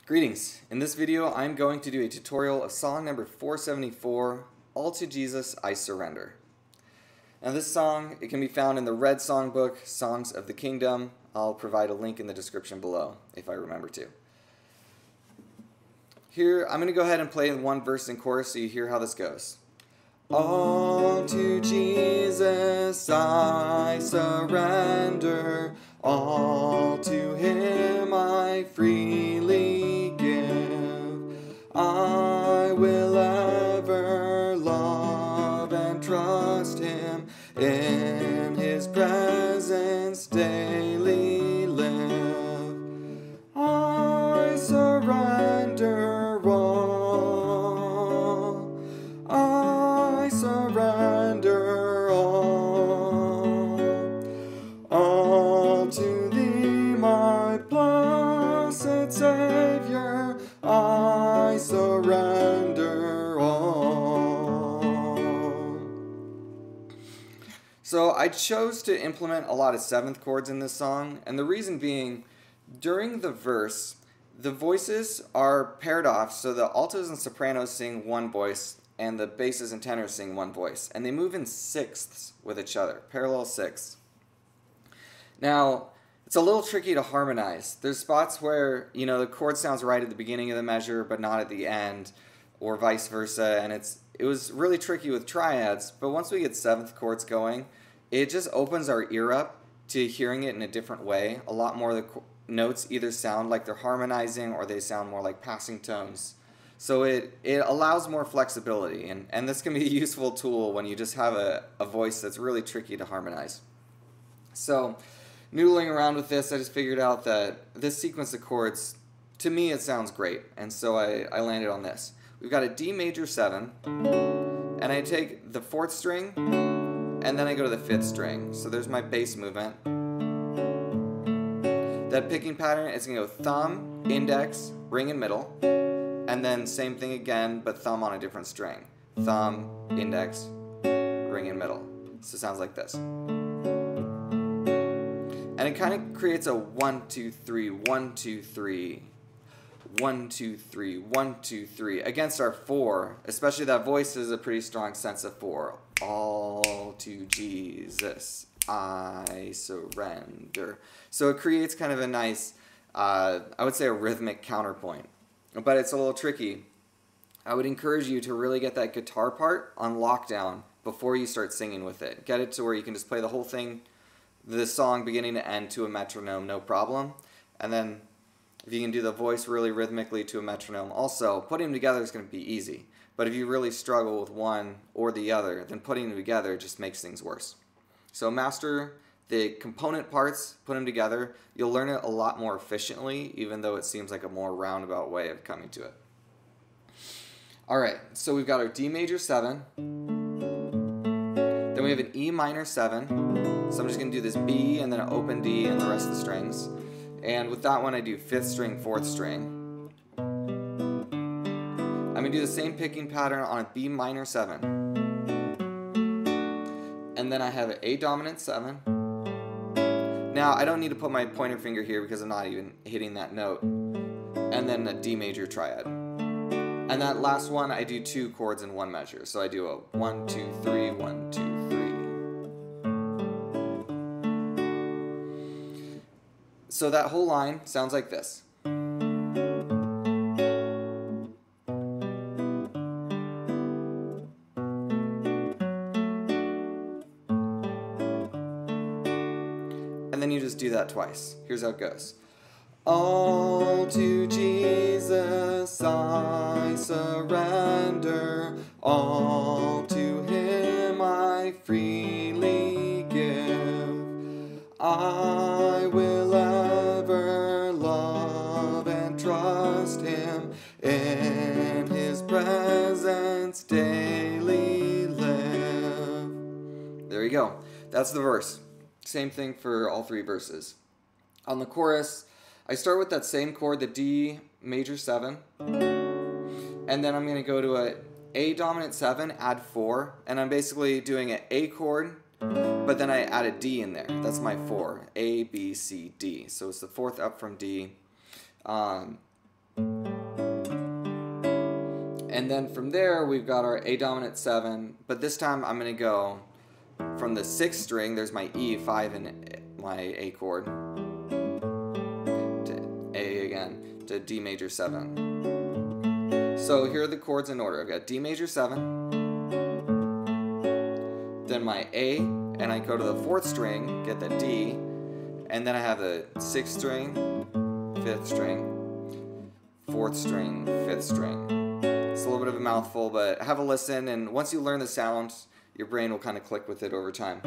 Greetings. In this video, I'm going to do a tutorial of song number 474, All to Jesus I Surrender. Now this song, it can be found in the Red Songbook, Songs of the Kingdom. I'll provide a link in the description below, if I remember to. Here, I'm going to go ahead and play in one verse and chorus so you hear how this goes. All to Jesus I surrender, all to Him I freely give. I will ever love and trust Him, in His presence daily live. I surrender all, I surrender all to Thee, my blessed Savior, I surrender all. So I chose to implement a lot of seventh chords in this song, and the reason being, during the verse, the voices are paired off, so the altos and sopranos sing one voice, and the basses and tenors sing one voice, and they move in sixths with each other, parallel sixths. Now, it's a little tricky to harmonize. There's spots where, the chord sounds right at the beginning of the measure, but not at the end, or vice versa, and it was really tricky with triads, but once we get seventh chords going, it just opens our ear up to hearing it in a different way. A lot more of the notes either sound like they're harmonizing or they sound more like passing tones. So it allows more flexibility, and this can be a useful tool when you just have a voice that's really tricky to harmonize. So, noodling around with this, I just figured out that this sequence of chords, to me it sounds great, and so I landed on this. We've got a D major 7, and I take the 4th string, and then I go to the 5th string. So there's my bass movement. That picking pattern is going to go thumb, index, ring, and middle. And then same thing again, but thumb on a different string. Thumb, index, ring, and middle. So it sounds like this. And it kind of creates a 1, 2, 3, 1, 2, 3, 1, 2, 3, 1, 2, 3 against our 4. Especially that voice is a pretty strong sense of 4. All to Jesus I surrender. So it creates kind of a nice, I would say a rhythmic counterpoint. But it's a little tricky. I would encourage you to really get that guitar part on lockdown before you start singing with it. Get it to where you can just play the whole thing, the song beginning to end, to a metronome, no problem. And then if you can do the voice really rhythmically to a metronome also, putting them together is going to be easy. But if you really struggle with one or the other, then putting them together just makes things worse. So master the component parts, put them together. You'll learn it a lot more efficiently, even though it seems like a more roundabout way of coming to it. Alright, so we've got our D major 7. Then we have an E minor 7. So I'm just going to do this B and then an open D and the rest of the strings. And with that one I do 5th string, 4th string. I'm going to do the same picking pattern on a B minor 7. And then I have an A dominant 7. Now, I don't need to put my pointer finger here because I'm not even hitting that note. And then a D major triad. And that last one, I do 2 chords in one measure. So I do a 1, 2, 3, 1, 2, 3. So that whole line sounds like this. And then you just do that twice. Here's how it goes. All to Jesus I surrender, all to Him I freely give. I will ever love and trust Him, in His presence daily live. There you go. That's the verse. Same thing for all 3 verses. On the chorus, I start with that same chord, the D major 7, and then I'm going to go to a A dominant 7, add 4, and I'm basically doing an A chord, but then I add a D in there. That's my 4, A, B, C, D. So it's the 4th up from D. And And then from there, we've got our A dominant 7, but this time I'm going to go from the 6th string, there's my E, 5 in my A chord, to A again, to D major 7. So here are the chords in order. I've got D major 7, then my A, and I go to the 4th string, get the D, and then I have the 6th string, 5th string, 4th string, 5th string. It's a little bit of a mouthful, but have a listen, and once you learn the sounds, your brain will kind of click with it over time.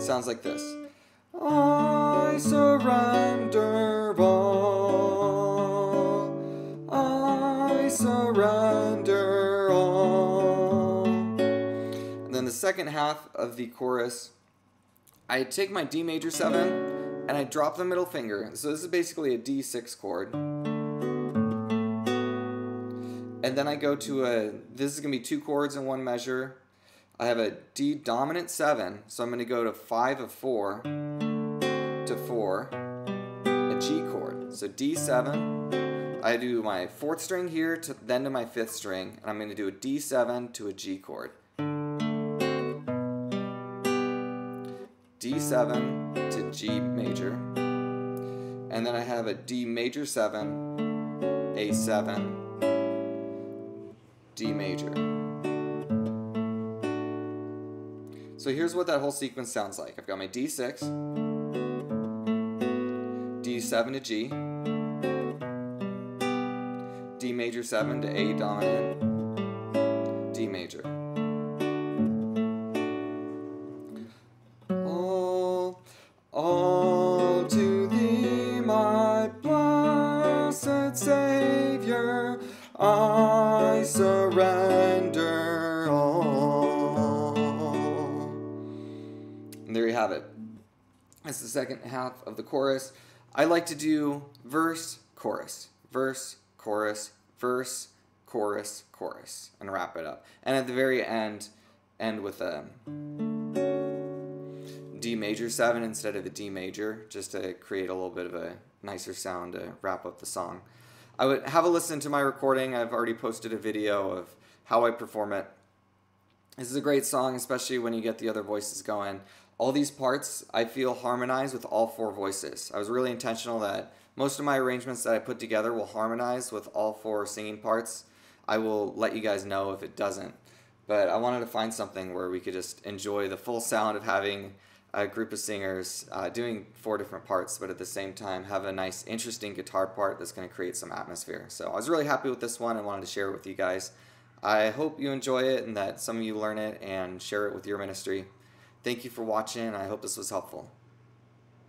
Sounds like this. I surrender all. I surrender all. And then the second half of the chorus, I take my D major 7 and I drop the middle finger. So this is basically a D6 chord. And then I go to this is going to be 2 chords in one measure. I have a D dominant 7, so I'm going to go to 5 of 4 to 4, a G chord. So D7, I do my 4th string here, then to my 5th string, and I'm going to do a D7 to a G chord. D7 to G major, and then I have a D major 7, A7, D major. So here's what that whole sequence sounds like. I've got my D6, D7 to G, D major 7 to A dominant, D major. All to thee, my blessed Savior, I surrender all. And there you have it. That's the second half of the chorus. I like to do verse, chorus, verse, chorus, verse, chorus, chorus, and wrap it up. And at the very end with a D major 7 instead of a D major, just to create a little bit of a nicer sound to wrap up the song. I would have a listen to my recording. I've already posted a video of how I perform it. This is a great song, especially when you get the other voices going. All these parts, I feel, harmonize with all 4 voices. I was really intentional that most of my arrangements that I put together will harmonize with all 4 singing parts. I will let you guys know if it doesn't. But I wanted to find something where we could just enjoy the full sound of having a group of singers doing 4 different parts, but at the same time have a nice, interesting guitar part that's going to create some atmosphere. So I was really happy with this one and wanted to share it with you guys. I hope you enjoy it and that some of you learn it and share it with your ministry. Thank you for watching. I hope this was helpful.